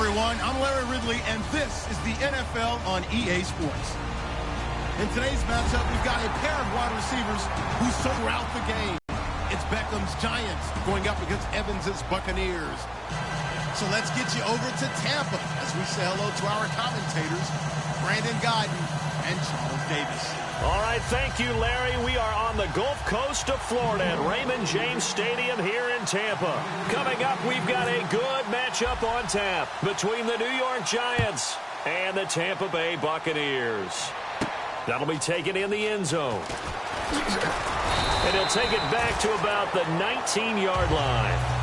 everyone, I'm Larry Ridley, and this is the NFL on EA Sports. In today's matchup, we've got a pair of wide receivers who sold throughout the game. It's Beckham's Giants going up against Evans's Buccaneers. So let's get you over to Tampa as we say hello to our commentators, Brandon Godden and Charles Davis. All right, thank you, Larry. We are on the Gulf Coast of Florida at Raymond James Stadium here in Tampa. Coming up, we've got a good matchup on tap between the New York Giants and the Tampa Bay Buccaneers. That'll be taken in the end zone. And he'll take it back to about the 19-yard line.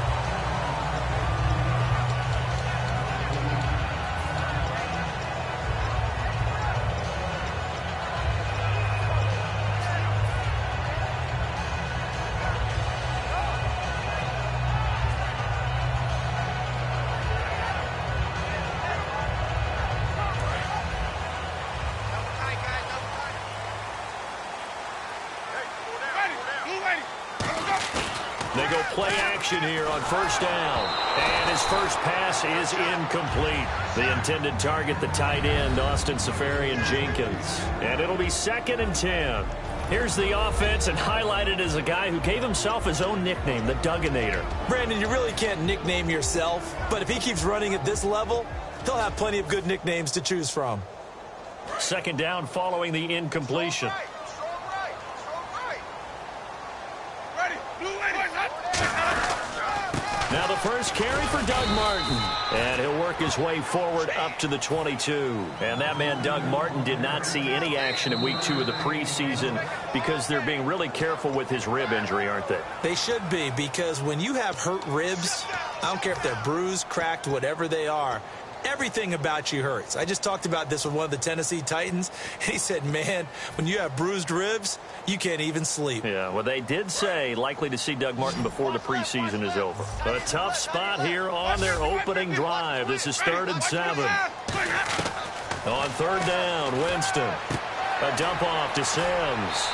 They go play action here on first down. And his first pass is incomplete. The intended target, the tight end, Austin Seferian-Jenkins. And it'll be 2nd and 10. Here's the offense, and highlighted as a guy who gave himself his own nickname, the Dugginator. Brandon, you really can't nickname yourself, but if he keeps running at this level, he'll have plenty of good nicknames to choose from. 2nd down following the incompletion. Now the first carry for Doug Martin. And he'll work his way forward up to the 22. And that man, Doug Martin, did not see any action in week 2 of the preseason because they're being really careful with his rib injury, aren't they? They should be, because when you have hurt ribs, I don't care if they're bruised, cracked, whatever they are, everything about you hurts. I just talked about this with one of the Tennessee Titans. And he said, man, when you have bruised ribs, you can't even sleep. Yeah, well, they did say likely to see Doug Martin before the preseason is over. A tough spot here on their opening drive. This is 3rd and 7. On 3rd down, Winston. A dump off to Sims.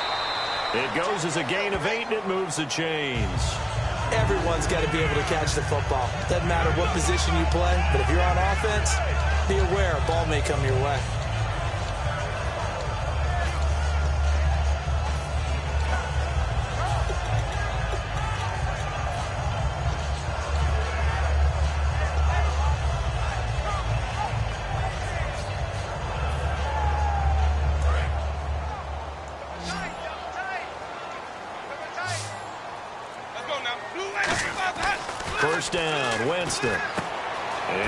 It goes as a gain of 8, and it moves the chains. Everyone's got to be able to catch the football. Doesn't matter what position you play, but if you're on offense, be aware a ball may come your way. First down, Winston.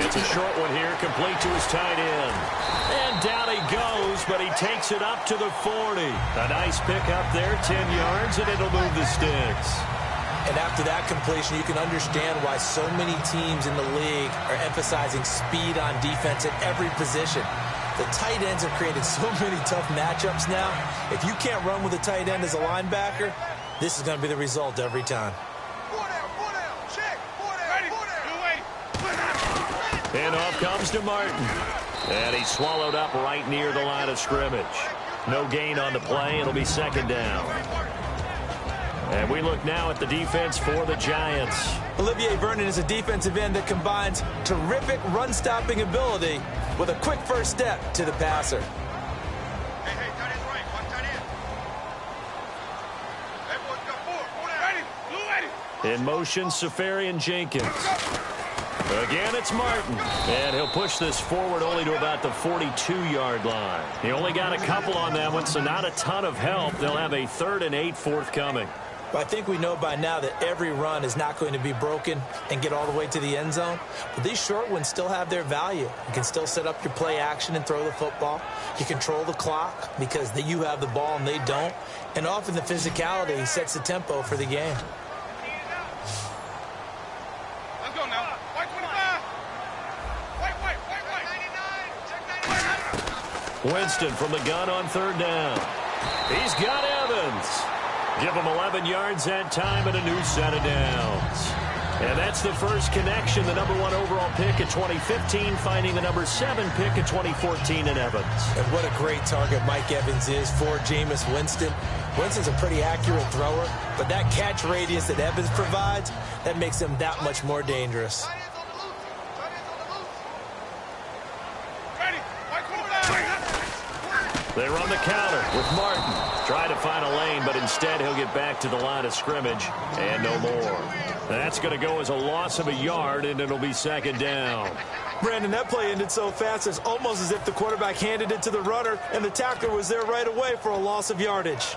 It's a short one here, complete to his tight end. And down he goes, but he takes it up to the 40. A nice pick up there, 10 yards, and it'll move the sticks. And after that completion, you can understand why so many teams in the league are emphasizing speed on defense at every position. The tight ends have created so many tough matchups now. If you can't run with a tight end as a linebacker, this is going to be the result every time. And off comes to Martin. And he's swallowed up right near the line of scrimmage. No gain on the play. It'll be 2nd down. And we look now at the defense for the Giants. Olivier Vernon is a defensive end that combines terrific run-stopping ability with a quick first step to the passer. In motion, Seferian-Jenkins. Again, it's Martin. And he'll push this forward only to about the 42-yard line. He only got a couple on that one, so not a ton of help. They'll have a 3rd and 8 forthcoming. But I think we know by now that every run is not going to be broken and get all the way to the end zone. But these short ones still have their value. You can still set up your play action and throw the football. You control the clock because you have the ball and they don't. And often the physicality sets the tempo for the game. Let's go now. White 25. White. Winston from the gun on 3rd down. He's got Evans. Give him 11 yards that time and a new set of downs. And that's the first connection, the number 1 overall pick in 2015, finding the number 7 pick in 2014 in Evans. And what a great target Mike Evans is for Jameis Winston. Winston's a pretty accurate thrower, but that catch radius that Evans provides, that makes him that much more dangerous. They run the counter with Martin. Trying to find a lane, but instead he'll get back to the line of scrimmage and no more. That's going to go as a loss of a yard, and it'll be second down. Brandon, that play ended so fast, it's almost as if the quarterback handed it to the runner, and the tackler was there right away for a loss of yardage.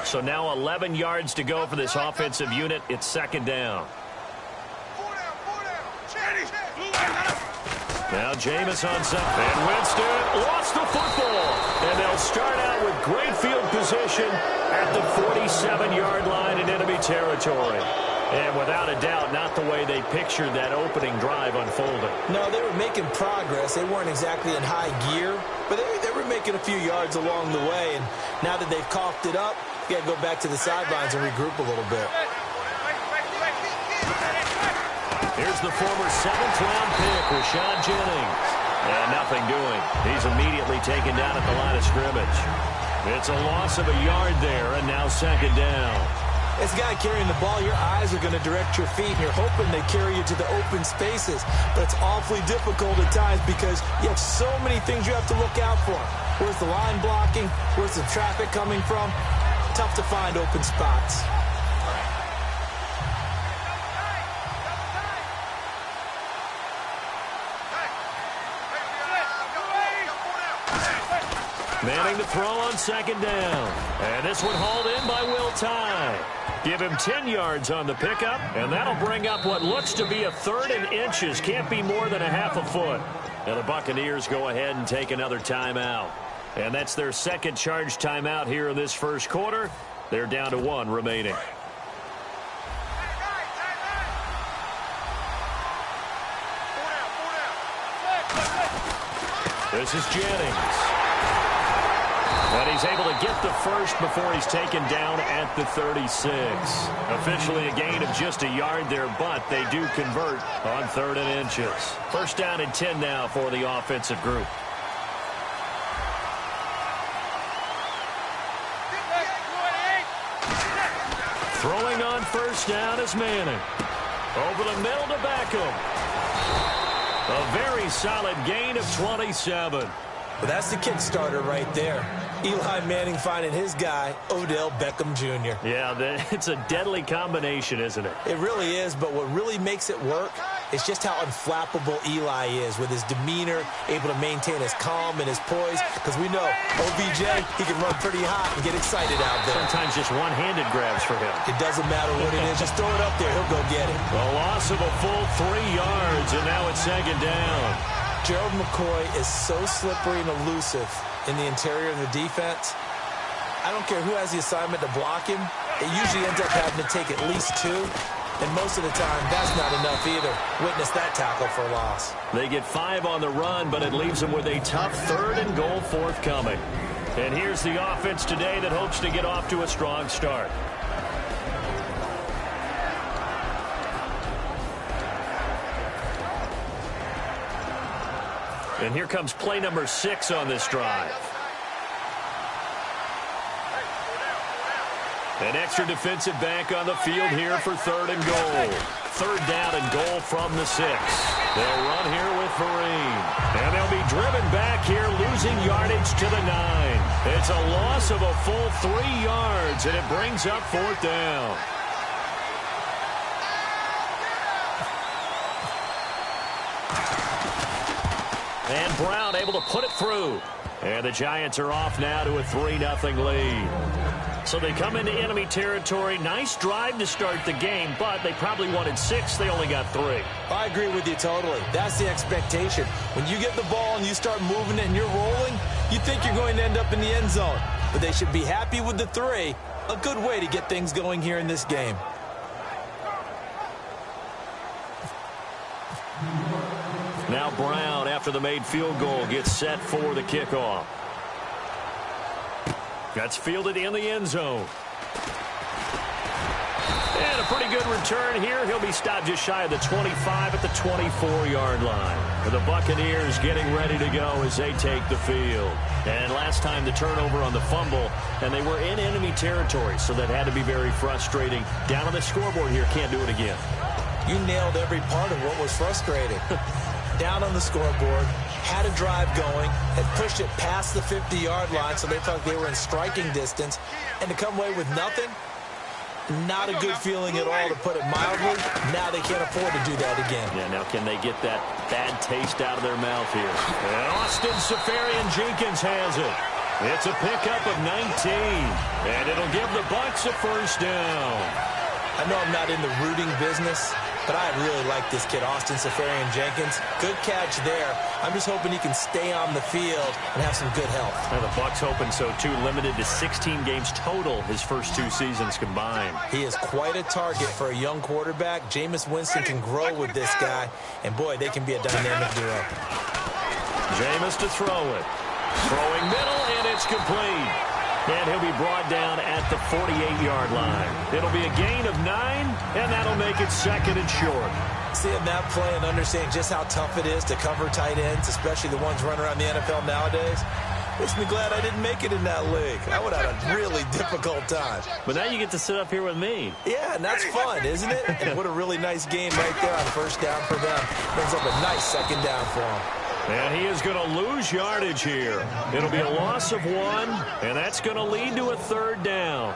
So now 11 yards to go for this offensive unit. It's second down. Now Jameis on something. And Winston lost the football. And they'll start out with great field position at the 47-yard line in enemy territory. And without a doubt, not the way they pictured that opening drive unfolding. No, they were making progress. They weren't exactly in high gear, but they were making a few yards along the way. And now that they've coughed it up, you got to go back to the sidelines and regroup a little bit. Here's the former 7th-round pick, Rashad Jennings. And nothing doing. He's immediately taken down at the line of scrimmage. It's a loss of a yard there, and now second down. As a guy carrying the ball, your eyes are going to direct your feet, and you're hoping they carry you to the open spaces. But it's awfully difficult at times because you have so many things you have to look out for. Where's the line blocking? Where's the traffic coming from? Tough to find open spots. Manning to throw on second down. And this one hauled in by Will Tye. Give him 10 yards on the pickup, and that'll bring up what looks to be a 3rd and inches. Can't be more than a half a foot. And the Buccaneers go ahead and take another timeout. And that's their second charge timeout here in this first quarter. They're down to 1 remaining. This is Jennings. And he's able to get the first before he's taken down at the 36. Officially a gain of just a yard there, but they do convert on 3rd and inches. First down and 10 now for the offensive group. Throwing on first down is Manning. Over the middle to Beckham. A very solid gain of 27. Well, that's the kickstarter right there. Eli Manning finding his guy, Odell Beckham Jr. Yeah, it's a deadly combination, isn't it? It really is, but what really makes it work is just how unflappable Eli is with his demeanor, able to maintain his calm and his poise, because we know OBJ, he can run pretty hot and get excited out there. Sometimes just one-handed grabs for him. It doesn't matter what it is. Just throw it up there. He'll go get it. A loss of a full 3 yards, and now it's second down. Gerald McCoy is so slippery and elusive in the interior of the defense. I don't care who has the assignment to block him. It usually ends up having to take at least 2. And most of the time, that's not enough either. Witness that tackle for a loss. They get 5 on the run, but it leaves them with a tough 3rd and goal forthcoming. And here's the offense today that hopes to get off to a strong start. And here comes play number 6 on this drive. An extra defensive back on the field here for 3rd and goal. 3rd down and goal from the 6. They'll run here with Vereen. And they'll be driven back here, losing yardage to the 9. It's a loss of a full 3 yards, and it brings up 4th down. And Brown able to put it through. And the Giants are off now to a 3-0 lead. So they come into enemy territory. Nice drive to start the game, but they probably wanted 6. They only got 3. I agree with you totally. That's the expectation. When you get the ball and you start moving it and you're rolling, you think you're going to end up in the end zone. But they should be happy with the 3. A good way to get things going here in this game. Now Brown, after the made field goal, gets set for the kickoff. That's fielded in the end zone. And a pretty good return here. He'll be stopped just shy of the 25 at the 24-yard line. The Buccaneers getting ready to go as they take the field. And last time the turnover on the fumble, and they were in enemy territory, so that had to be very frustrating. Down on the scoreboard here, can't do it again. You nailed every part of what was frustrating. Down on the scoreboard, had a drive going, had pushed it past the 50-yard line, so they felt they were in striking distance, and to come away with nothing, not a good feeling at all, to put it mildly. Now they can't afford to do that again. Yeah, now can they get that bad taste out of their mouth here? And Austin Seferian-Jenkins has it. It's a pickup of 19, and it'll give the Bucs a first down. I know I'm not in the rooting business, but I really like this kid, Austin Seferian-Jenkins. Good catch there. I'm just hoping he can stay on the field and have some good health. And the Bucs hoping so, too. Limited to 16 games total his first 2 seasons combined. He is quite a target for a young quarterback. Jameis Winston can grow with this guy, and, boy, they can be a dynamic duo. Jameis to throw it. Throwing middle, and it's complete. And he'll be brought down at the 48-yard line. It'll be a gain of 9, and that'll make it second and short. Seeing that play and understanding just how tough it is to cover tight ends, especially the ones running around the NFL nowadays, makes me glad I didn't make it in that league. I would have had a really difficult time. But now you get to sit up here with me. Yeah, and that's fun, isn't it? And what a really nice game right there on first down for them. Brings up a nice second down for them. And he is going to lose yardage here. It'll be a loss of 1, and that's going to lead to a third down.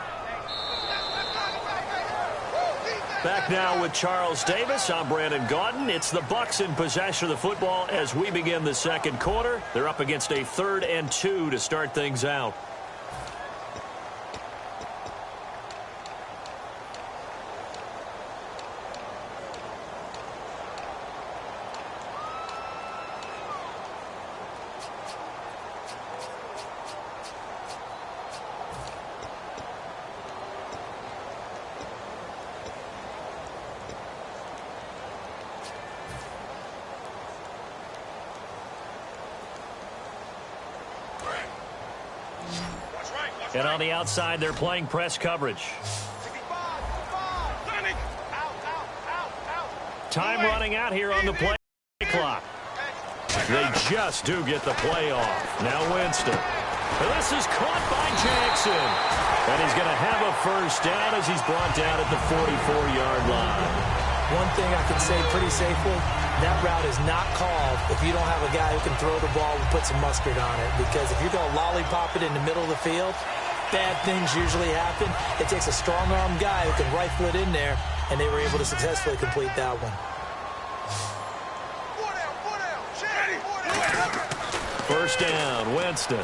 Back now with Charles Davis. I'm Brandon Gaudin. It's the Bucs in possession of the football as we begin the second quarter. They're up against a 3rd and 2 to start things out. And on the outside, they're playing press coverage. Time running out here on the play clock. They just do get the play off. Now Winston. This is caught by Jackson. And he's going to have a first down as he's brought down at the 44-yard line. One thing I can say pretty safely, that route is not called if you don't have a guy who can throw the ball and put some mustard on it. Because if you're going to lollipop it in the middle of the field, bad things usually happen. It takes a strong-arm guy who can rifle it in there, and they were able to successfully complete that one. First down, Winston.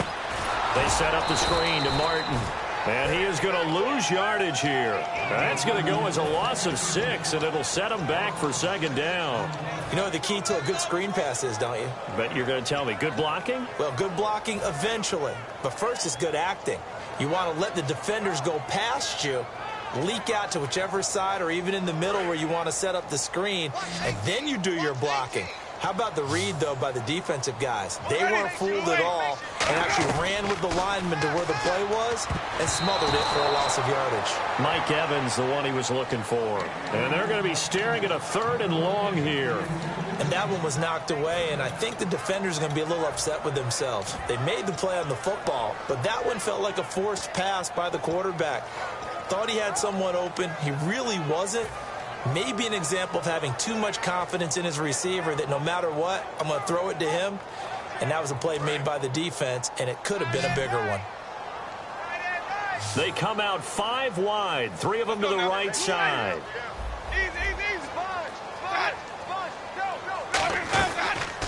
They set up the screen to Martin. And he is going to lose yardage here. That's going to go as a loss of 6, and it'll set him back for second down. You know what the key to a good screen pass is, don't you? Bet you're going to tell me. Good blocking? Well, good blocking eventually. But first is good acting. You want to let the defenders go past you, leak out to whichever side or even in the middle where you want to set up the screen, and then you do your blocking. How about the read, though, by the defensive guys? They weren't fooled at all and actually ran with the lineman to where the play was and smothered it for a loss of yardage. Mike Evans, the one he was looking for. And they're going to be staring at a 3rd and long here. And that one was knocked away, and I think the defenders are going to be a little upset with themselves. They made the play on the football, but that one felt like a forced pass by the quarterback. Thought he had someone open. He really wasn't. Maybe an example of having too much confidence in his receiver that no matter what, I'm going to throw it to him. And that was a play made by the defense, and it could have been a bigger one. They come out 5 wide, 3 of them to the right side.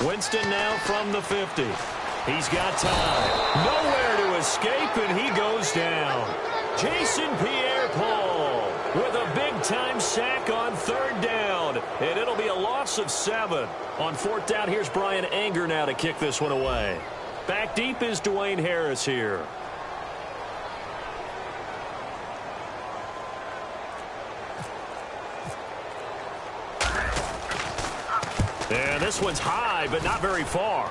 Winston now from the 50. He's got time. Nowhere to escape, and he goes down. Jason Pierre-Paul with a big-time sack on 3rd down. And it'll be a loss of 7. On 4th down, here's Brian Anger now to kick this one away. Back deep is Dwayne Harris here. And this one's high, but not very far.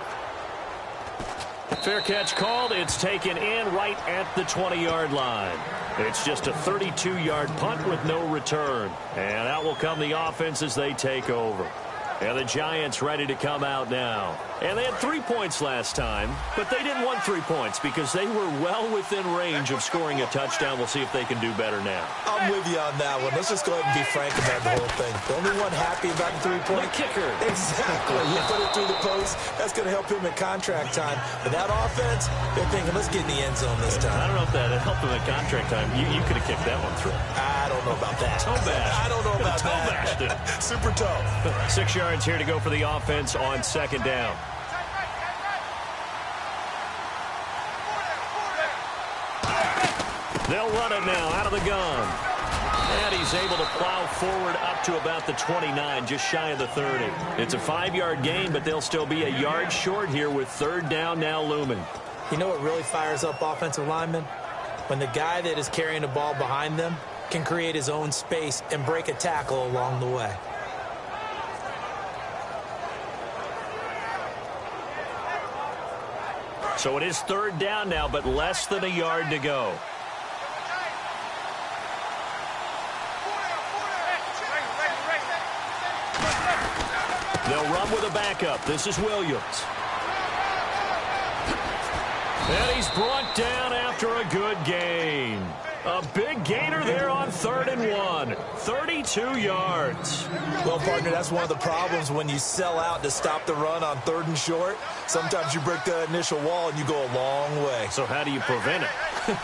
Fair catch called. It's taken in right at the 20-yard line. It's just a 32-yard punt with no return. And out will come the offense as they take over. And the Giants ready to come out now. And they had 3 points last time, but they didn't want 3 points because they were well within range of scoring a touchdown. We'll see if they can do better now. I'm with you on that one. Let's just go ahead and be frank about the whole thing. The only one happy about the 3-point kicker. Exactly. You put it through the post. That's going to help him at contract time. But that offense, they're thinking, let's get in the end zone this time. I don't know if that helped him at contract time. You could have kicked that one through. I don't know about that. Toe bash. I don't know about toe that. bashed it. Super toe. 6 yards here to go for the offense on 2nd down. They'll run it now out of the gun. And he's able to plow forward up to about the 29, just shy of the 30. It's a 5-yard gain, but they'll still be a yard short here with 3rd down now looming. You know what really fires up offensive linemen? When the guy that is carrying the ball behind them can create his own space and break a tackle along the way. So it is 3rd down now, but less than a yard to go. They'll run with a backup. This is Williams. And he's brought down after a good gain. A big gainer there on 3rd and 1. 32 yards. Well, partner, that's one of the problems when you sell out to stop the run on 3rd and short. Sometimes you break the initial wall and you go a long way. So how do you prevent it?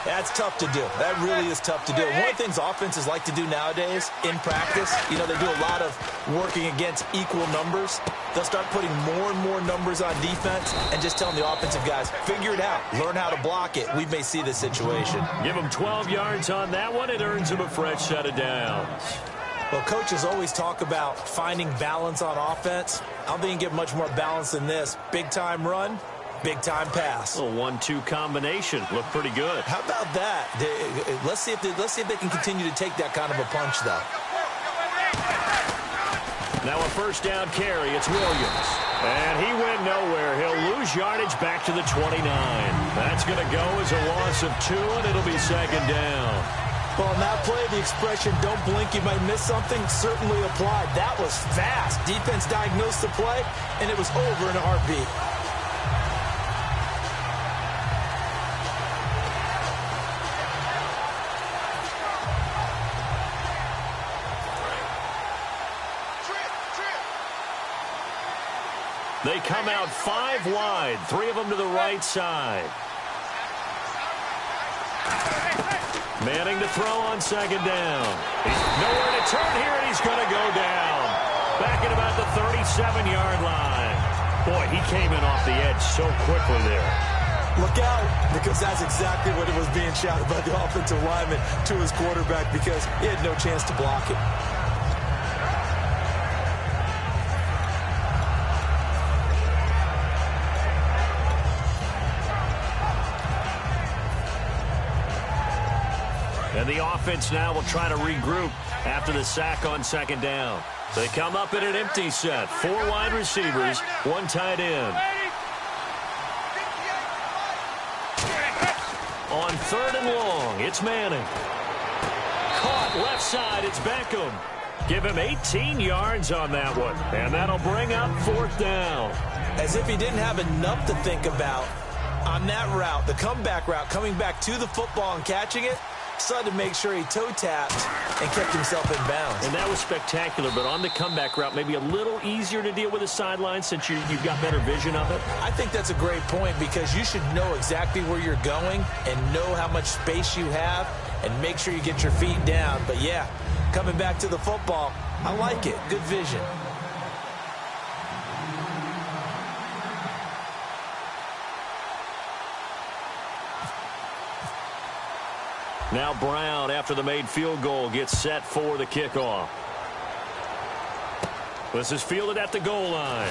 That's tough to do. That really is tough to do. One of the things offenses like to do nowadays in practice, you know, they do a lot of working against equal numbers. They'll start putting more and more numbers on defense and just telling the offensive guys, figure it out. Learn how to block it. We may see this situation. Give them 12 yards on that one. It earns them a fresh set of downs. Well, coaches always talk about finding balance on offense. I don't think you can get much more balance than this. Big-time run, big-time pass. A 1-2 combination. Looked pretty good. How about that? Let's see if they can continue to take that kind of a punch, though. Now a 1st down carry. It's Williams. And he went nowhere. He'll lose yardage back to the 29. That's going to go as a loss of 2, and it'll be 2nd down. Well, on that play, the expression, don't blink, you might miss something, certainly applied. That was fast. Defense diagnosed the play, and it was over in a heartbeat. They come out 5 wide, 3 of them to the right side. Manning to throw on 2nd down. He's nowhere to turn here, and he's going to go down. Back at about the 37-yard line. Boy, he came in off the edge so quickly there. Look out, because that's exactly what it was being shouted by the offensive lineman to his quarterback because he had no chance to block it. And the offense now will try to regroup after the sack on 2nd down. They come up in an empty set. 4 wide receivers, 1 tight end. On 3rd and long, it's Manning. Caught left side, it's Beckham. Give him 18 yards on that one. And that'll bring up 4th down. As if he didn't have enough to think about on that route, the comeback route, coming back to the football and catching it. Decided to make sure he toe-tapped and kept himself in bounds. And that was spectacular, but on the comeback route, maybe a little easier to deal with the sideline since you've got better vision of it. I think that's a great point because you should know exactly where you're going and know how much space you have and make sure you get your feet down. But, yeah, coming back to the football, I like it. Good vision. Now Brown, after the made field goal, gets set for the kickoff. This is fielded at the goal line.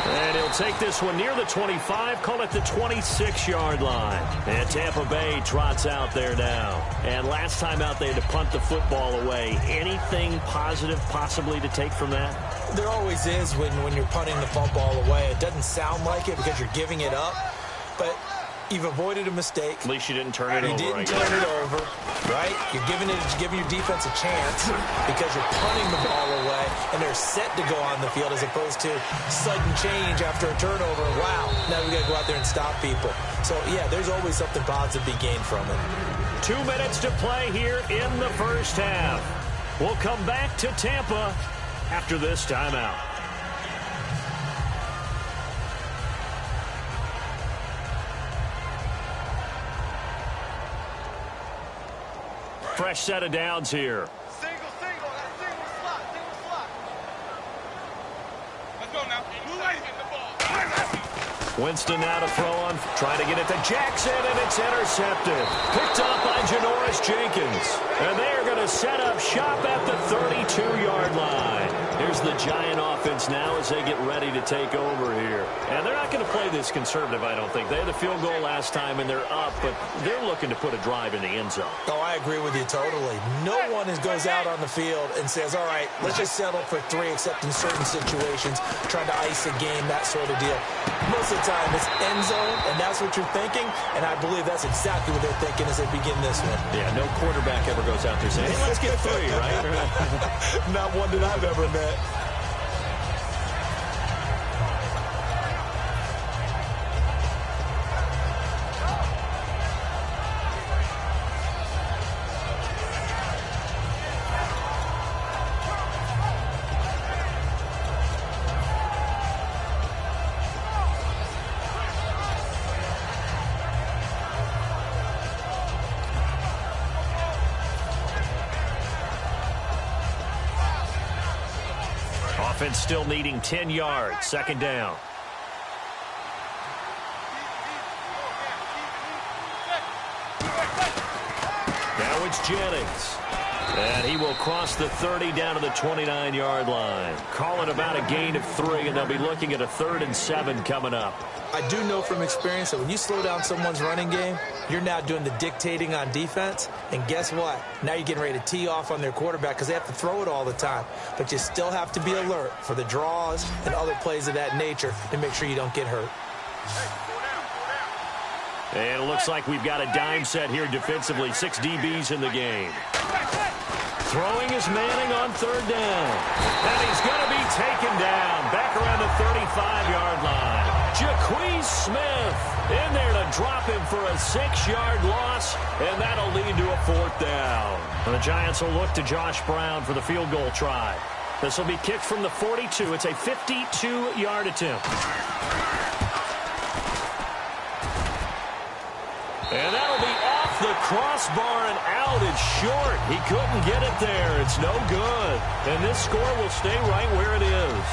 And he'll take this one near the 25, call it the 26-yard line. And Tampa Bay trots out there now. And last time out, they had to punt the football away. Anything positive possibly to take from that? There always is when you're punting the football away. It doesn't sound like it because you're giving it up. But You've avoided a mistake. At least you didn't turn it over. You didn't turn it over, right? You're giving your defense a chance because you're punting the ball away, and they're set to go on the field as opposed to sudden change after a turnover. Wow, now we got to go out there and stop people. So, yeah, there's always something positive to be gained from it. 2 minutes to play here in the first half. We'll come back to Tampa after this timeout. Fresh set of downs here. Single slot. Let's go now. Winston now to throw on, trying to get it to Jackson, and it's intercepted. Picked up by Janoris Jenkins. And they are going to set up shop at the 32-yard line. Here's the Giant offense now as they get ready to take over here. And they're not going to play this conservative, I don't think. They had the field goal last time, and they're up, but they're looking to put a drive in the end zone. Oh, I agree with you totally. No one goes out on the field and says, all right, let's just settle for 3, except in certain situations, trying to ice a game, that sort of deal. Most of the time, it's end zone, and that's what you're thinking, and I believe that's exactly what they're thinking as they begin this one. Yeah, no quarterback ever goes out there saying, hey, let's get 3, right? Not one that I've ever met. Offense still needing 10 yards. Second down. Now it's Jennings. And he will cross the 30 down to the 29-yard line. Call it about a gain of 3, and they'll be looking at a 3rd and 7 coming up. I do know from experience that when you slow down someone's running game, you're now doing the dictating on defense. And guess what? Now you're getting ready to tee off on their quarterback because they have to throw it all the time. But you still have to be alert for the draws and other plays of that nature to make sure you don't get hurt. And it looks like we've got a dime set here defensively. 6 DBs in the game. Throwing is Manning on 3rd down. And he's going to be taken down back around the 35-yard line. Jaquez Smith in there to drop him for a 6-yard loss, and that'll lead to a 4th down. And the Giants will look to Josh Brown for the field goal try. This will be kicked from the 42. It's a 52-yard attempt. And that'll be off the crossbar and out. It's short. He couldn't get it there. It's no good. And this score will stay right where it is.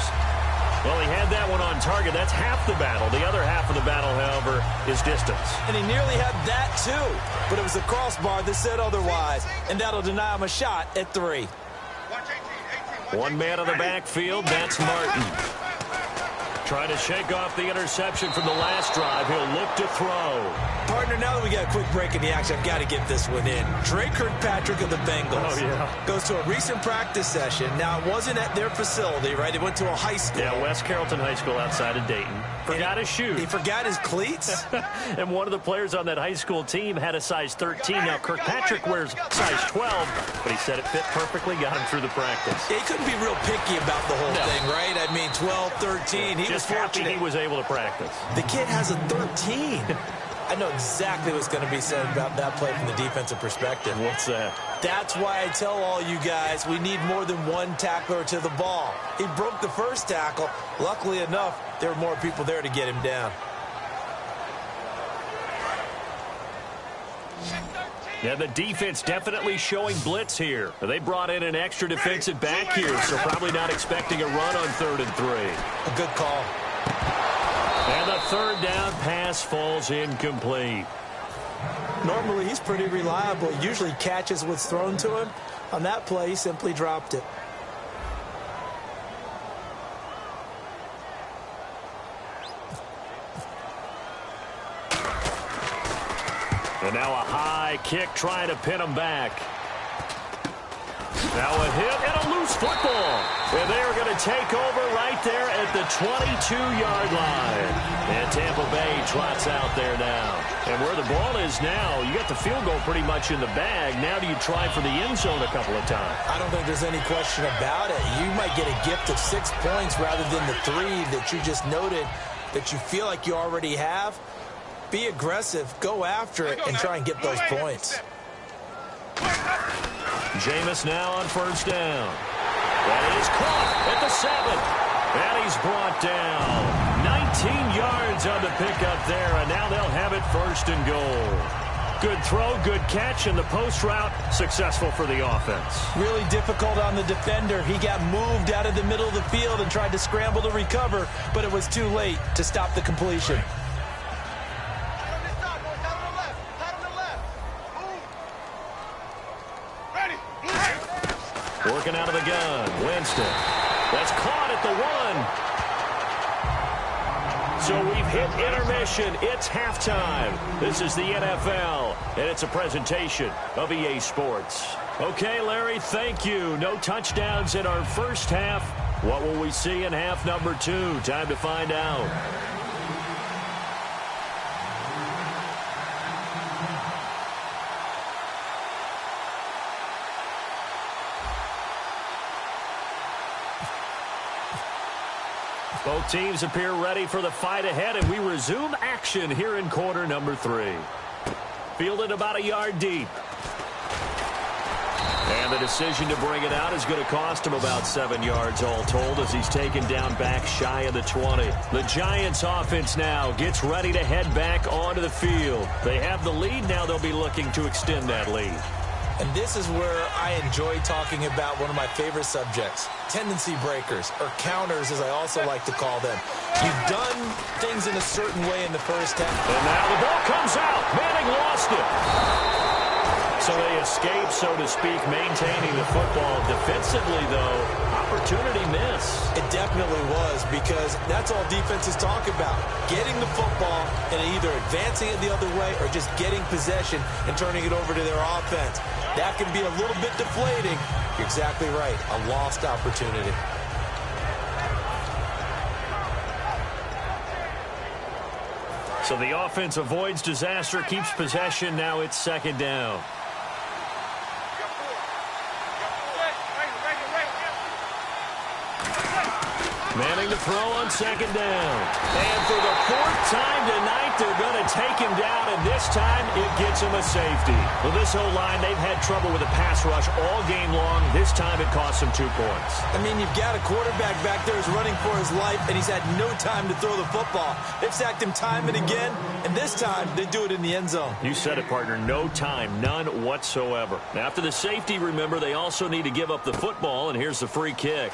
Well, he had that one on target. That's half the battle. The other half of the battle, however, is distance. And he nearly had that, too. But it was the crossbar that said otherwise. And that'll deny him a shot at 3. One man on the backfield. That's Martin. Trying to shake off the interception from the last drive. He'll look to throw. Partner, now that we got a quick break in the action, I've got to get this one in. Trey Kirkpatrick of the Bengals goes to a recent practice session. Now, it wasn't at their facility, right? It went to a high school. Yeah, West Carrollton High School outside of Dayton. Forgot his shoes. He forgot his cleats? And one of the players on that high school team had a size 13. Now, Kirkpatrick wears size 12, but he said it fit perfectly, got him through the practice. Yeah, he couldn't be real picky about the whole thing, right? I mean, 12, 13. He was fortunate. He was able to practice. The kid has a 13. I know exactly what's going to be said about that play from the defensive perspective. What's that? That's why I tell all you guys we need more than one tackler to the ball. He broke the first tackle. Luckily enough, there were more people there to get him down. Yeah, the defense definitely showing blitz here. They brought in an extra defensive back here, so probably not expecting a run on 3rd and 3. A good call. And the 3rd down pass falls incomplete. Normally, he's pretty reliable. Usually catches what's thrown to him. On that play, he simply dropped it. And now a high kick trying to pin him back. Now a hit and a loose football. And they are going to take over right there at the 22-yard line. And Tampa Bay trots out there now. And where the ball is now, you got the field goal pretty much in the bag. Now do you try for the end zone a couple of times? I don't think there's any question about it. You might get a gift of 6 points rather than the 3 that you just noted that you feel like you already have. Be aggressive, go after it, and try and get those points. Jameis now on first down. That is caught at the 7. And he's brought down. 19 yards on the pickup there, and now they'll have it first and goal. Good throw, good catch, and the post route successful for the offense. Really difficult on the defender. He got moved out of the middle of the field and tried to scramble to recover, but it was too late to stop the completion. Working out of the gun, Winston. That's caught at the 1. So we've hit intermission. It's halftime. This is the NFL, and it's a presentation of EA Sports. Okay, Larry, thank you. No touchdowns in our first half. What will we see in half number 2? Time to find out. Both teams appear ready for the fight ahead, and we resume action here in quarter number 3. Fielded about a yard deep. And the decision to bring it out is going to cost him about 7 yards all told as he's taken down back shy of the 20. The Giants offense now gets ready to head back onto the field. They have the lead. Now they'll be looking to extend that lead. And this is where I enjoy talking about one of my favorite subjects, tendency breakers, or counters as I also like to call them. You've done things in a certain way in the first half. And now the ball comes out. Manning lost it. So they escape, so to speak, maintaining the football. Defensively, though, opportunity miss. It definitely was, because that's all defenses talk about. Getting the football and either advancing it the other way or just getting possession and turning it over to their offense. That can be a little bit deflating. You're exactly right. A lost opportunity. So the offense avoids disaster, keeps possession. Now it's second down. Manning to throw on second down. And for the 4th time tonight, they're going to take him down, and this time it gets him a safety. Well, this whole line, they've had trouble with a pass rush all game long. This time it costs them 2 points. I mean, you've got a quarterback back there who's running for his life, and he's had no time to throw the football. They've sacked him time and again, and this time they do it in the end zone. You said it, partner. No time, none whatsoever. Now, after the safety, remember, they also need to give up the football, and here's the free kick.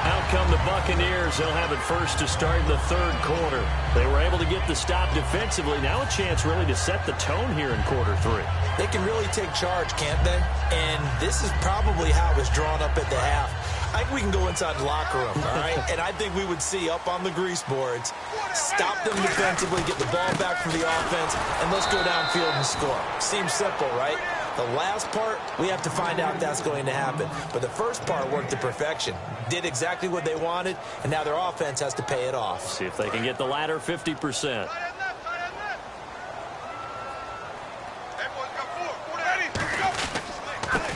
Out come the Buccaneers. They'll have it first to start in the 3rd quarter. They were able to get the stop defensively. Now a chance really to set the tone here in quarter 3. They can really take charge, can't they? And this is probably how it was drawn up at the half. I think we can go inside the locker room, all right? And I think we would see up on the grease boards, stop them defensively, get the ball back from the offense, and let's go downfield and score. Seems simple, right? The last part, we have to find out if that's going to happen. But the first part worked to perfection. Did exactly what they wanted, and now their offense has to pay it off. See if they can get the latter 50%.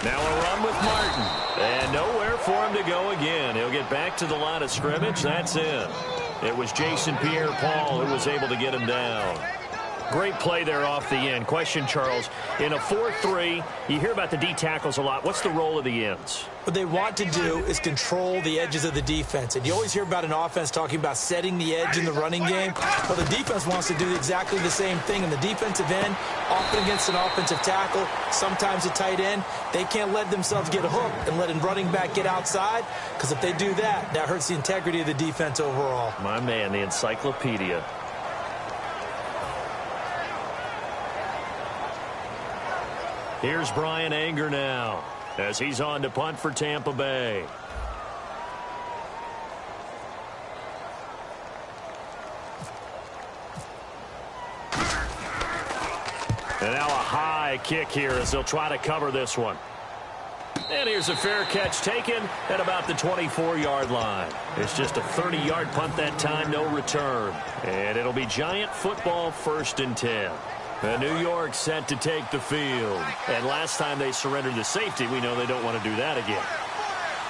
Now a run with Martin. And nowhere for him to go again. He'll get back to the line of scrimmage. That's it. It was Jason Pierre-Paul who was able to get him down. Great play there off the end. Question, Charles, in a 4-3, you hear about the D tackles a lot. What's the role of the ends? What they want to do is control the edges of the defense. And you always hear about an offense talking about setting the edge in the running game. Well, the defense wants to do exactly the same thing. In the defensive end, often against an offensive tackle, sometimes a tight end, they can't let themselves get hooked and let a running back get outside, because if they do that, that hurts the integrity of the defense overall. My man, the encyclopedia. Here's Brian Anger now as he's on to punt for Tampa Bay. And now a high kick here as they'll try to cover this one. And here's a fair catch taken at about the 24-yard line. It's just a 30-yard punt that time, no return. And it'll be Giant football 1st and 10. And New York set to take the field. And last time they surrendered the safety, we know they don't want to do that again.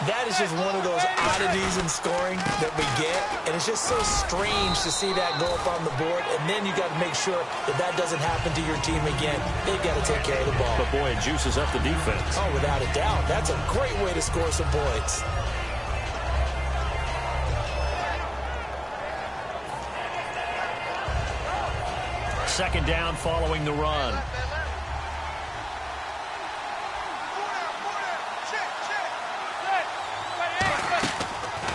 That is just one of those oddities in scoring that we get. And it's just so strange to see that go up on the board. And then you got to make sure that that doesn't happen to your team again. They've got to take care of the ball. But, boy, it juices up the defense. Oh, without a doubt. That's a great way to score some points. Second down following the run.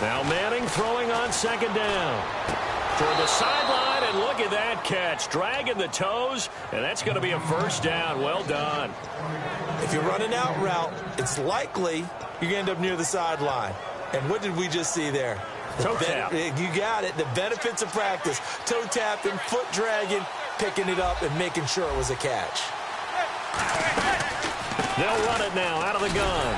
Now Manning throwing on second down. Toward the sideline, and look at that catch. Dragging the toes, and that's going to be a first down. Well done. If you're running out route, it's likely you're going to end up near the sideline. And what did we just see there? Toe tap. You got it. The benefits of practice. Toe tapping, foot dragging, picking it up, and making sure it was a catch. They'll run it now out of the gun.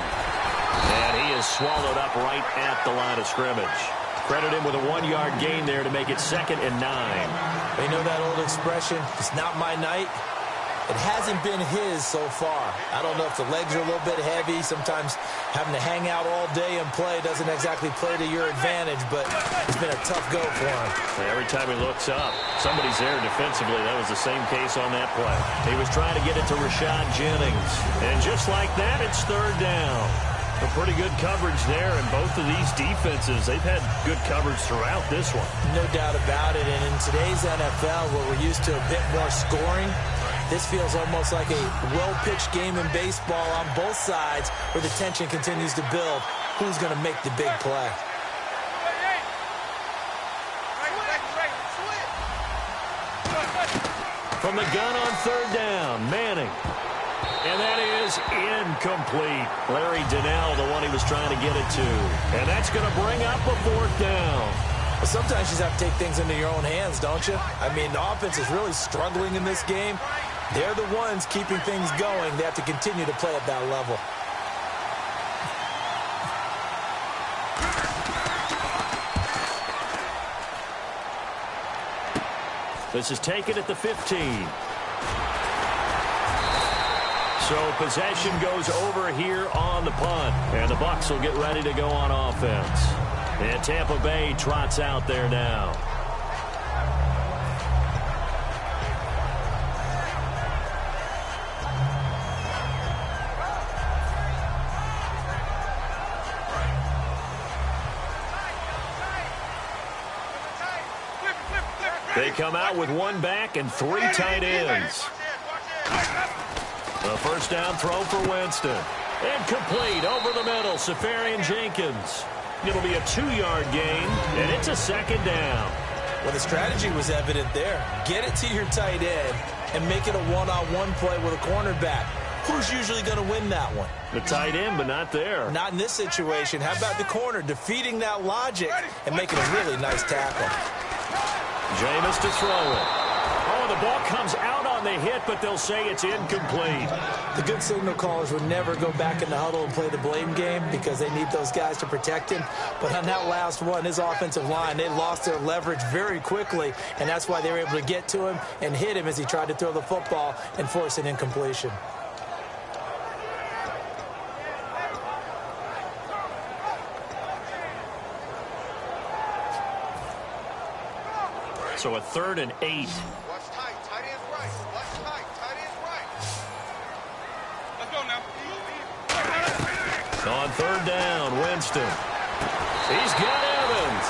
And he is swallowed up right at the line of scrimmage. Credit him with a 1-yard gain there to make it 2nd and 9. You know that old expression, it's not my night? It hasn't been his so far. I don't know if the legs are a little bit heavy. Sometimes having to hang out all day and play doesn't exactly play to your advantage, but it's been a tough go for him. Every time he looks up, somebody's there defensively. That was the same case on that play. He was trying to get it to Rashad Jennings. And just like that, it's 3rd down. A pretty good coverage there, and both of these defenses, they've had good coverage throughout this one. No doubt about it, and in today's NFL, where we're used to a bit more scoring, this feels almost like a well-pitched game in baseball on both sides where the tension continues to build. Who's going to make the big play? From the gun on 3rd down, Manning. And that is incomplete. Larry Donnell, the one he was trying to get it to. And that's going to bring up a 4th down. Well, sometimes you just have to take things into your own hands, don't you? I mean, the offense is really struggling in this game. They're the ones keeping things going. They have to continue to play at that level. This is taken at the 15. So possession goes over here on the punt. And the Bucs will get ready to go on offense. And Tampa Bay trots out there now. They come out with 1 back and 3 tight ends. The first down throw for Winston. Incomplete over the middle. Safarian Jenkins. It'll be a 2-yard gain, and it's a 2nd down. Well, the strategy was evident there. Get it to your tight end and make it a one-on-one play with a cornerback. Who's usually going to win that one? The tight end, but not there. Not in this situation. How about the corner defeating that logic and making a really nice tackle? Jameis to throw it. Oh, the ball comes out on the hit, but they'll say it's incomplete. The good signal callers would never go back in the huddle and play the blame game because they need those guys to protect him. But on that last one, his offensive line, they lost their leverage very quickly, and that's why they were able to get to him and hit him as he tried to throw the football and force an incompletion. So a 3rd and 8. Watch tight. Tight end's right. Watch tight. Tight end's right. Let's go now. On 3rd down, Winston. He's got Evans.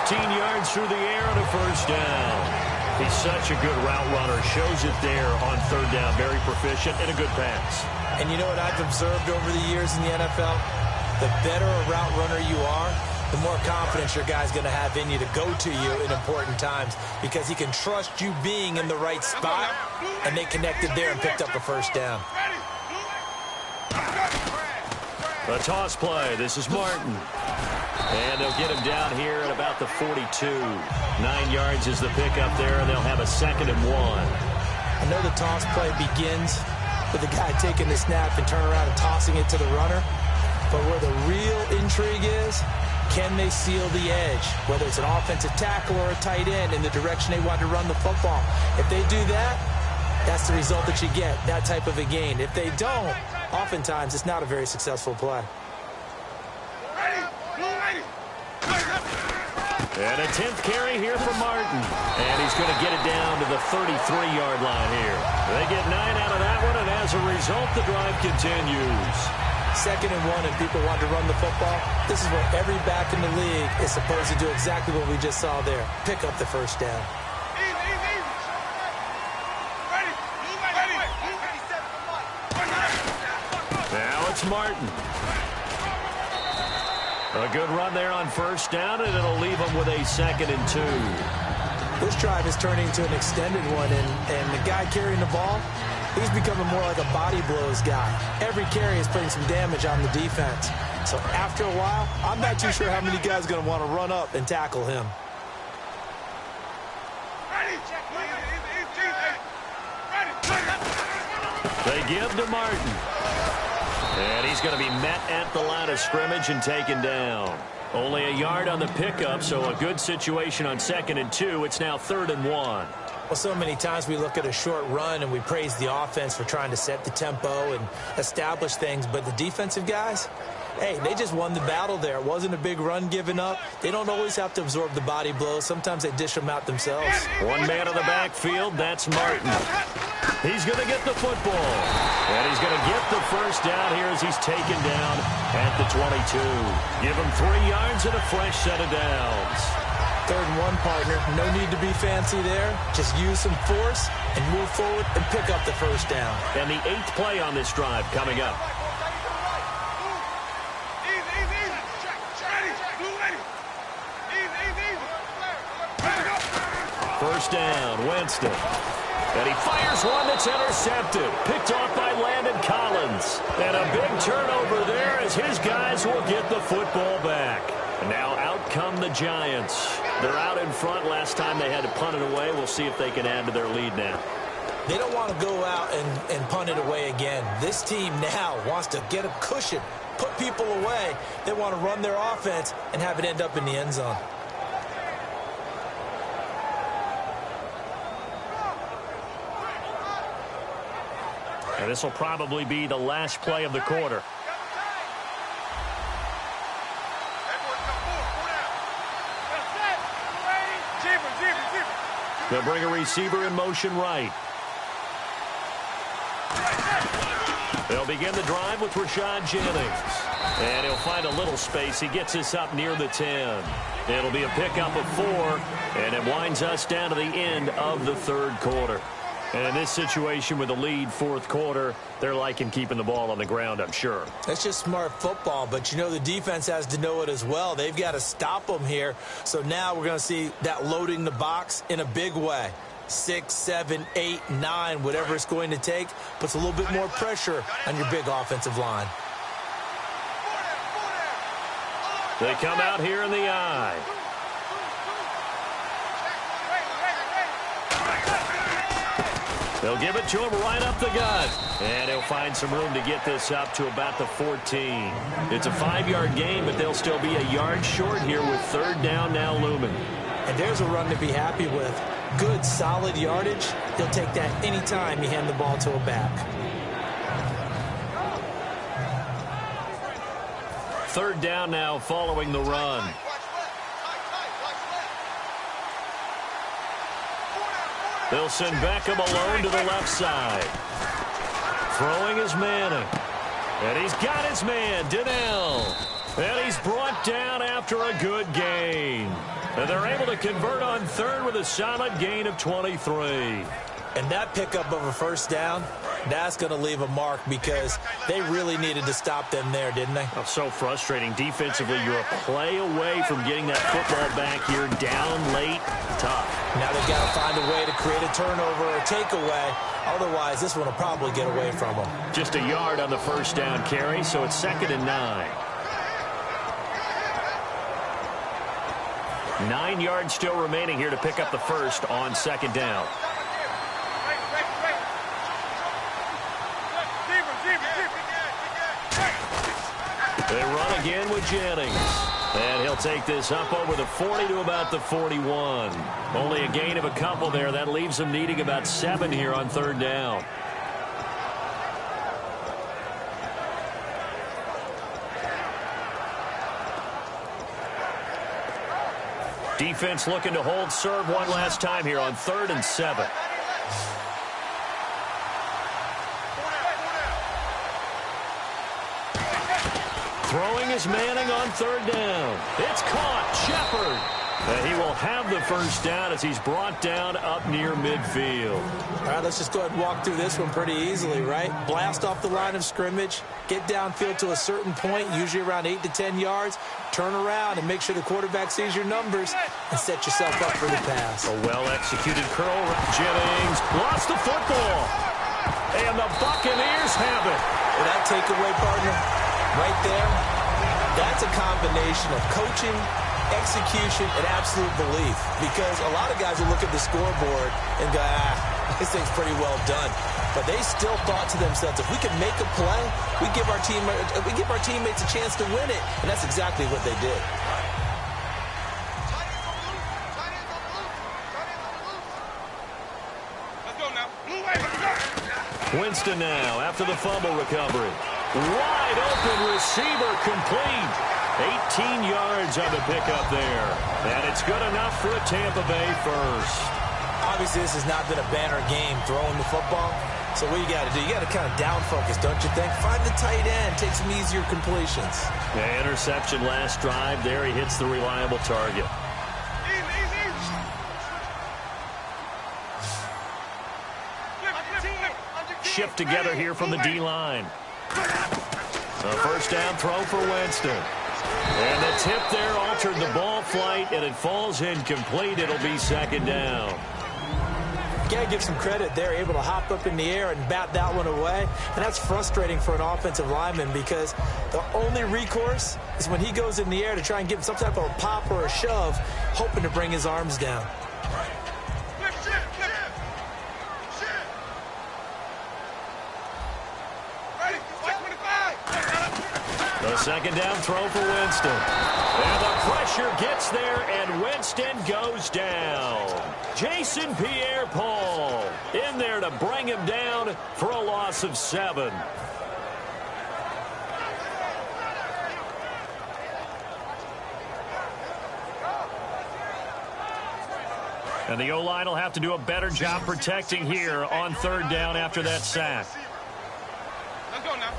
15 yards through the air and a first down. He's such a good route runner. Shows it there on 3rd down. Very proficient and a good pass. And you know what I've observed over the years in the NFL? The better a route runner you are, the more confidence your guy's going to have in you to go to you in important times because he can trust you being in the right spot, and they connected there and picked up a first down. A toss play. This is Martin. And they'll get him down here at about the 42. 9 yards is the pickup there, and they'll have a 2nd and 1. And know the toss play begins with the guy taking the snap and turning around and tossing it to the runner. But where the real intrigue is, can they seal the edge, whether it's an offensive tackle or a tight end, in the direction they want to run the football? If they do that, that's the result that you get, that type of a gain. If they don't, oftentimes it's not a very successful play. And a 10th carry here for Martin. And he's going to get it down to the 33-yard line here. They get 9 out of that one, and as a result, the drive continues. 2nd and 1, and people want to run the football. This is where every back in the league is supposed to do exactly what we just saw there. Pick up the first down. Now it's Martin. A good run there on first down, and it'll leave them with a 2nd and 2. This drive is turning into an extended one, and the guy carrying the ball, he's becoming more like a body blows guy. Every carry is putting some damage on the defense. So after a while, I'm not too sure how many guys are going to want to run up and tackle him. They give to Martin. And he's going to be met at the line of scrimmage and taken down. Only a yard on the pickup, so a good situation on 2nd and 2. It's now 3rd and 1. Well, so many times we look at a short run and we praise the offense for trying to set the tempo and establish things, but the defensive guys, hey, they just won the battle there. It wasn't a big run given up. They don't always have to absorb the body blows. Sometimes they dish them out themselves. One man in the backfield, that's Martin. He's going to get the football. And he's going to get the first down here as he's taken down at the 22. Give him 3 yards and a fresh set of downs. 3rd and 1, partner. No need to be fancy there. Just use some force and move forward and pick up the first down. And the 8th play on this drive coming up. First down, Winston. And he fires one that's intercepted. Picked off by Landon Collins. And a big turnover there as his guys will get the football back. And now out come the Giants. They're out in front. Last time they had to punt it away. We'll see if they can add to their lead now. They don't want to go out and punt it away again. This team now wants to get a cushion, put people away. They want to run their offense and have it end up in the end zone. And this will probably be the last play of the quarter. They'll bring a receiver in motion right. They'll begin the drive with Rashad Jennings. And he'll find a little space. He gets us up near the 10. It'll be a pickup of 4, and it winds us down to the end of the 3rd quarter. And in this situation with the lead 4th quarter, they're liking keeping the ball on the ground, I'm sure. That's just smart football, but you know the defense has to know it as well. They've got to stop them here. So now we're going to see that loading the box in a big way. 6, 7, 8, 9, whatever it's going to take, puts a little bit more pressure on your big offensive line. They come out here in the eye. They'll give it to him right up the gut. And he'll find some room to get this up to about the 14. It's a 5-yard gain, but they'll still be a yard short here with 3rd down now looming. And there's a run to be happy with. Good, solid yardage. He'll take that anytime you hand the ball to a back. 3rd down now following the run. They'll send Beckham alone to the left side. Throwing is Manning. And he's got his man, Donnell. And he's brought down after a good gain. And they're able to convert on 3rd with a solid gain of 23. And that pickup of a first down, that's going to leave a mark because they really needed to stop them there, didn't they? Oh, so frustrating. Defensively, you're a play away from getting that football back here. Down late, tough. Now they've got to find a way to create a turnover or a takeaway. Otherwise, this one will probably get away from them. Just a yard on the first down carry, so it's 2nd and 9. 9 yards still remaining here to pick up the first on 2nd down. They run again with Jennings. And he'll take this up over the 40 to about the 41. Only a gain of a couple there. That leaves them needing about 7 here on 3rd down. Defense looking to hold serve one last time here on 3rd and 7. Throwing is Manning on 3rd down. It's caught. Shepard. And he will have the first down as he's brought down up near midfield. All right, let's just go ahead and walk through this one pretty easily, right? Blast off the line of scrimmage, get downfield to a certain point, usually around 8 to 10 yards, turn around and make sure the quarterback sees your numbers and set yourself up for the pass. A well-executed curl. Jennings lost the football. And the Buccaneers have it. With that takeaway, partner, right there, that's a combination of coaching, execution, and absolute belief. Because a lot of guys will look at the scoreboard and go, this thing's pretty well done. But they still thought to themselves, if we can make a play, we give our teammates a chance to win it. And that's exactly what they did. Winston now after the fumble recovery. Wide open receiver complete. 18 yards on the pickup there. And it's good enough for a Tampa Bay first. Obviously, this has not been a banner game throwing the football. So what you got to do, you got to kind of down focus, don't you think? Find the tight end, take some easier completions. Yeah, interception last drive. There he hits the reliable target. Shift together here from the D-line. A first down throw for Winston. And the tip there altered the ball flight, and it falls incomplete. It'll be 2nd down. Got to give some credit. They're able to hop up in the air and bat that one away. And that's frustrating for an offensive lineman because the only recourse is when he goes in the air to try and give him some type of a pop or a shove, hoping to bring his arms down. The 2nd down throw for Winston. And the pressure gets there, and Winston goes down. Jason Pierre-Paul in there to bring him down for a loss of 7. And the O-line will have to do a better job protecting here on 3rd down after that sack. Let's go now.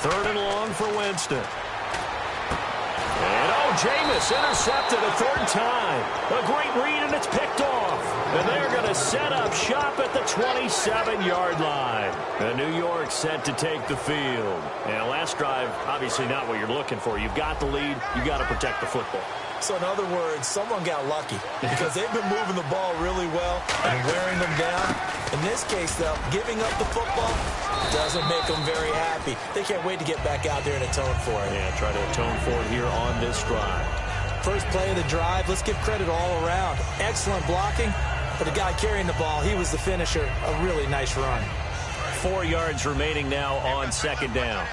3rd and long for Winston. And Jameis intercepted a 3rd time. A great read, and it's picked off. And they're going to set up shop at the 27-yard line. And New York set to take the field. And last drive, obviously not what you're looking for. You've got the lead. You've got to protect the football. So in other words, someone got lucky because they've been moving the ball really well and wearing them down. In this case, though, giving up the football doesn't make them very happy. They can't wait to get back out there and atone for it. Yeah, try to atone for it here on this drive. First play of the drive, let's give credit all around. Excellent blocking, but the guy carrying the ball, he was the finisher. A really nice run. 4 yards remaining now on 2nd down.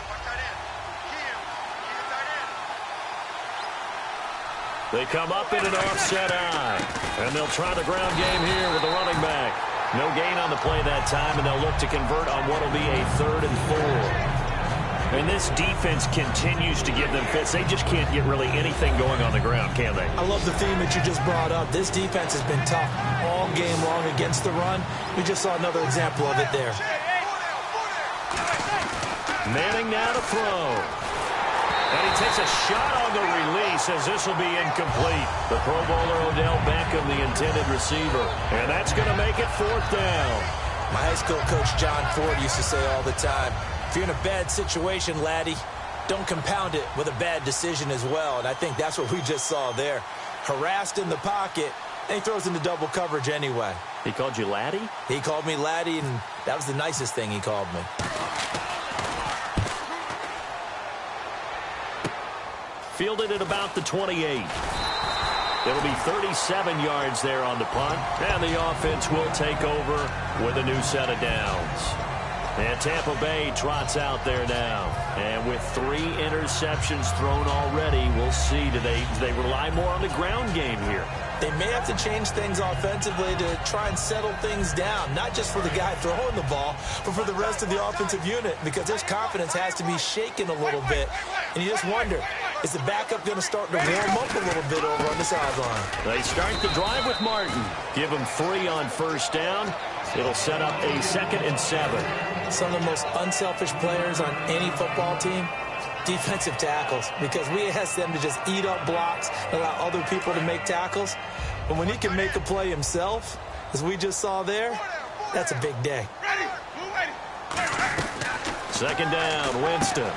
They come up in an offset eye, and they'll try the ground game here with the running back. No gain on the play that time, and they'll look to convert on what will be a 3rd and 4. And this defense continues to give them fits. They just can't get really anything going on the ground, can they? I love the theme that you just brought up. This defense has been tough all game long against the run. We just saw another example of it there. Manning now to throw. And he takes a shot on the release as this will be incomplete. The Pro Bowler Odell Beckham, the intended receiver. And that's going to make it 4th down. My high school coach John Ford used to say all the time, if you're in a bad situation, laddie, don't compound it with a bad decision as well. And I think that's what we just saw there. Harassed in the pocket, and he throws into double coverage anyway. He called you laddie? He called me laddie, and that was the nicest thing he called me. Fielded at about the 28. It'll be 37 yards there on the punt, and the offense will take over with a new set of downs. And Tampa Bay trots out there now. And with 3 interceptions thrown already, we'll see. Do they rely more on the ground game here? They may have to change things offensively to try and settle things down, not just for the guy throwing the ball, but for the rest of the offensive unit, because their confidence has to be shaken a little bit. And you just wonder, is the backup going to start to warm up a little bit over on the sideline? They start the drive with Martin. Give him 3 on first down. It'll set up a 2nd and 7. Some of the most unselfish players on any football team, defensive tackles, because we ask them to just eat up blocks and allow other people to make tackles. But when he can make a play himself, as we just saw there, that's a big day. 2nd down, Winston.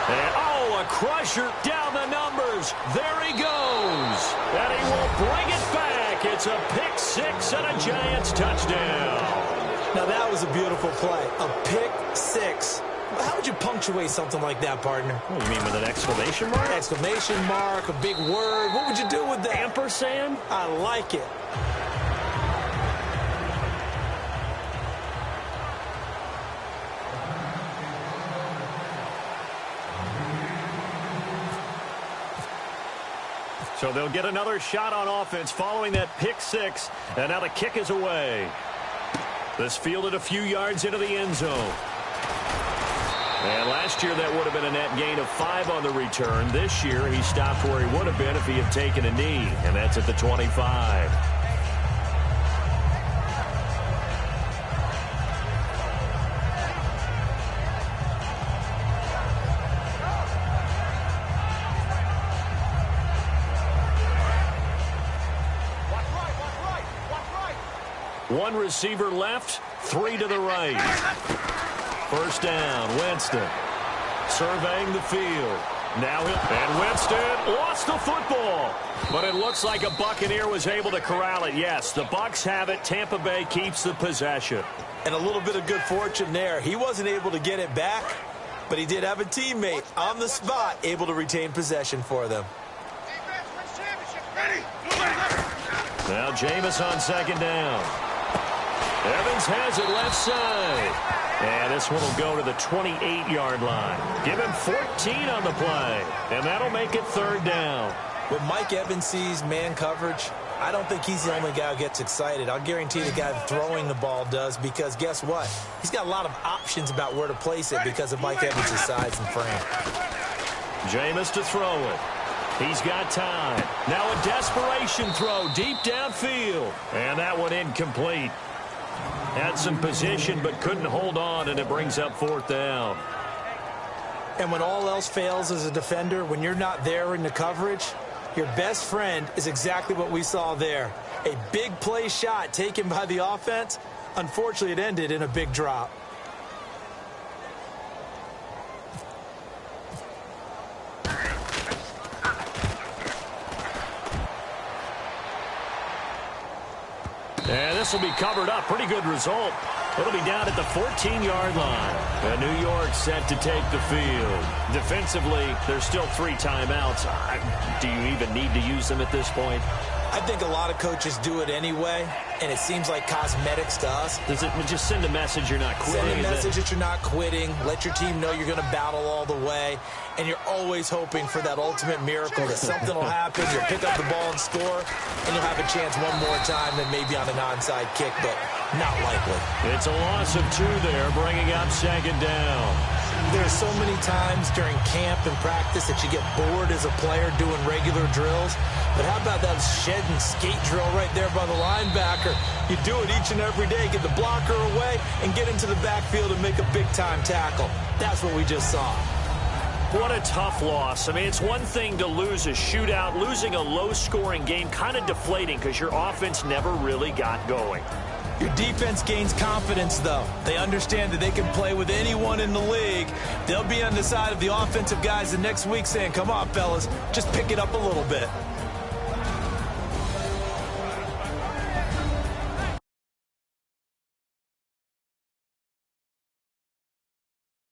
And, a crusher down the numbers. There he goes. And he will bring it back. It's a pick 6 and a Giants touchdown. Now, that was a beautiful play. A pick 6. How would you punctuate something like that, partner? What, you mean with an exclamation mark? Exclamation mark, a big word. What would you do with that? Ampersand? I like it. So they'll get another shot on offense following that pick 6, and now the kick is away. This fielded a few yards into the end zone. And last year that would have been a net gain of 5 on the return. This year he stopped where he would have been if he had taken a knee, and that's at the 25. One receiver left, 3 to the right. First down, Winston. Surveying the field. Now and Winston lost the football. But it looks like a Buccaneer was able to corral it. Yes, the Bucs have it. Tampa Bay keeps the possession. And a little bit of good fortune there. He wasn't able to get it back, but he did have a teammate on the spot able to retain possession for them. Now Jameis on 2nd down. Evans has it left side. And this one will go to the 28-yard line. Give him 14 on the play. And that'll make it 3rd down. When Mike Evans sees man coverage, I don't think he's the only guy who gets excited. I'll guarantee the guy throwing the ball does, because guess what? He's got a lot of options about where to place it because of Mike Evans' size and frame. Jameis to throw it. He's got time. Now a desperation throw deep downfield. And that one incomplete. Had some position but couldn't hold on, and it brings up 4th down. And when all else fails as a defender, when you're not there in the coverage, your best friend is exactly what we saw there. A big play shot taken by the offense. Unfortunately, it ended in a big drop. And this will be covered up. Pretty good result. It'll be down at the 14-yard line. And New York set to take the field. Defensively, there's still 3 timeouts. Do you even need to use them at this point? I think a lot of coaches do it anyway, and it seems like cosmetics to us. Does it just send a message you're not quitting? Send a message that you're not quitting. Let your team know you're going to battle all the way. And you're always hoping for that ultimate miracle, that something will happen, you'll pick up the ball and score, and you'll have a chance one more time than maybe on an onside kick, but not likely. It's a loss of 2 there, bringing up 2nd down. There's so many times during camp and practice that you get bored as a player doing regular drills. But how about that shed and skate drill right there by the linebacker? You do it each and every day, get the blocker away, and get into the backfield and make a big-time tackle. That's what we just saw. What a tough loss. I mean, it's one thing to lose a shootout. Losing a low-scoring game, kind of deflating because your offense never really got going. Your defense gains confidence, though. They understand that they can play with anyone in the league. They'll be on the side of the offensive guys the next week saying, come on, fellas, just pick it up a little bit.